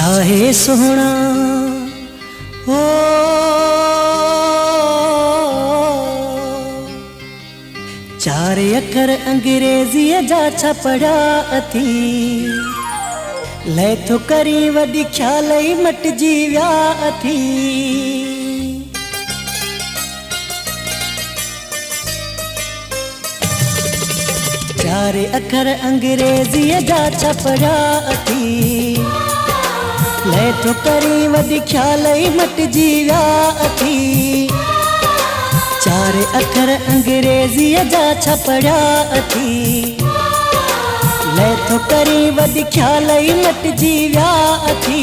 चाहे सोना हो चार अखर अंग्रेजी जा छपड़ा अथी ले तो करी वडी ख्याल मटजी विया अथी। चार अखर अंग्रेजी जा छपड़ा अथी ले तो करी वडी ख्याल मटजी विया अथी। चार अखर अंग्रेजी जा छपड़ा अथी ले तो करी वडी ख्याल मटजी विया अथी।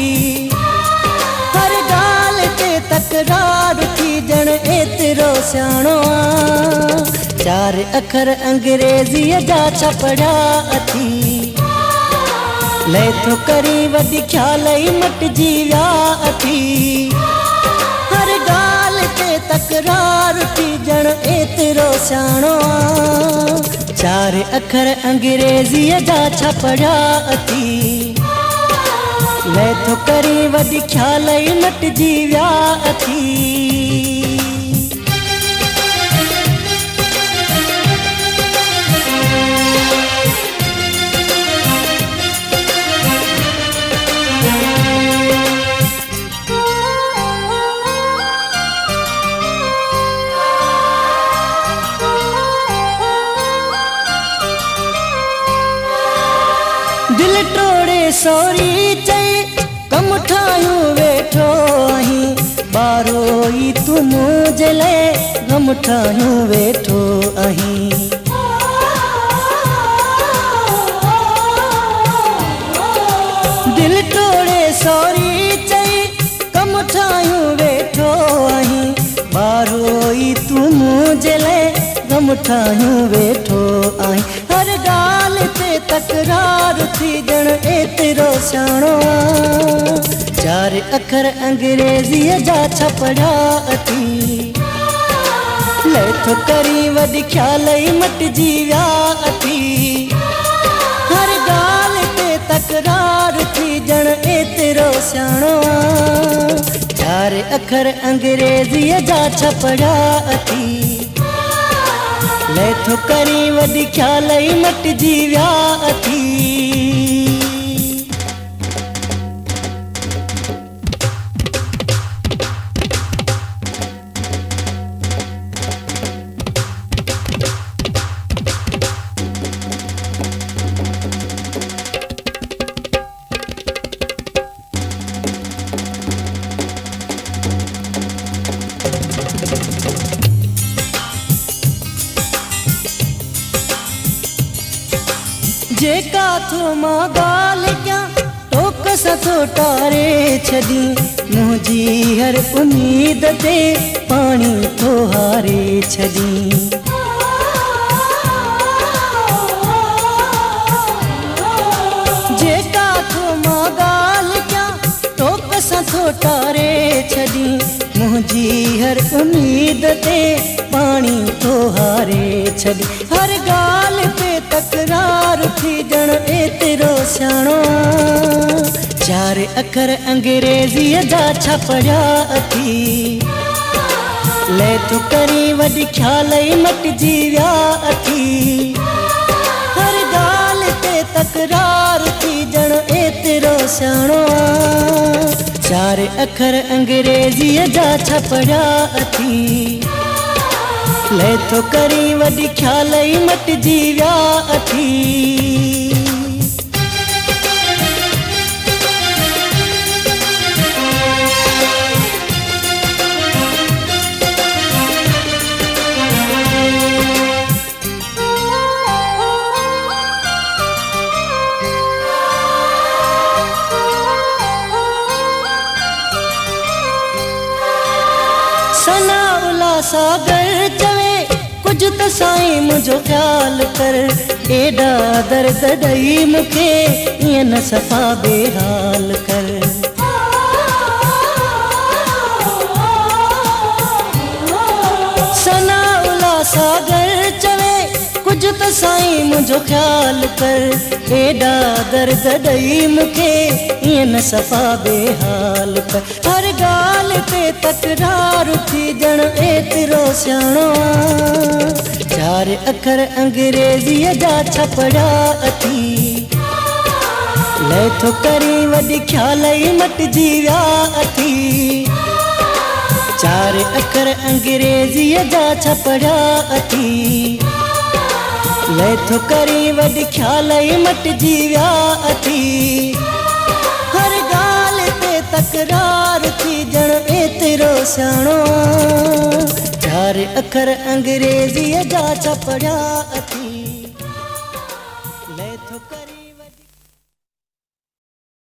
हर गाल ते तकरार थी जण एतिरो सियाणो आ। चार अखर अंग्रेजी जा छपड़ा अथी ले तो करी वडी ख्याल मटजी विया अथी। हर गाल ते तकरार थी जण एतिरो सियाणो आ। चार अखर अंग्रेजी जा छपड़ा अथी ले तो करी वडी ख्याल मटजी विया अथी। दिल टोड़े सॉरी चई कम ठायूं वेठो आहीं बारो ई तू मुझे ले गम ठायूं वेठो आहीं। दिल टोड़े सॉरी चई कम ठायूं वेठो आहीं बारो ई तू मुझे ले गम ठायूं वेठो आहीं। हर गाल ते तकरार थी जण एतिरो सियाणो आ। चार अखर अंग्रेजी जा छपड़ा अथी ले तो करी वडी ख्याल मटजी विया अथी। हर गाल ते तकरार थी जण एतिरो सियाणो आ। चार अखर अंग्रेजी जा छपड़ा अथी ले तो करी वडी ख्याल मटजी विया अथी। जेका थो मां गाल क्या टोक सथो टारे छदी मुझी हर उम्मीद ते पानी थो हारे छदी। जेका थो मां गाल क्या टोक सथो टारे छदी मुझी हर उम्मीद ते पानी थो हारे छदी। हर गाल ते तकरार थी जण एतिरो सियाणो आ। चार अखर अंग्रेजी जा छपड़ा अथी ले तो करी वडी ख्याल मटजी विया अथी। हर गाल ते तकरार थी जण एतिरो सियाणो आ। चार अखर अंग्रेजी जा छपड़ा अथी ले तो करी वडी ख्याल मटजी विया अथी। सना उला सागर चवे कुछ तो साईं मुझो ख्याल कर एडा दर्द दई मुखे ईअं न सफ़ा बेहाल कर। सना उला सागर चवे कुछ तो साईं मुंहिंजो ख़्यालु कर एॾा दर्द ॾेई मूंखे ईअं न सफ़ा बेहाल कर हर ॻाल्हि ते तकरार थी ॼण एतिरो सियाणो चार अखर अंग्रेज़ीअ जा छपड़ा अथी लैथो करी वॾी ख़्याल ई मटिजी विया अथी चार अखर अंग्रेज़ीअ जा छपड़ा अथी लैथो करी वॾी ख़्याल ई मटिजी विया अथी हर ॻाल्हि ते तकरार थी ॼण एतिरो सियाणो चार अखर अंग्रेज़ीअ जा छपड़ा अथी।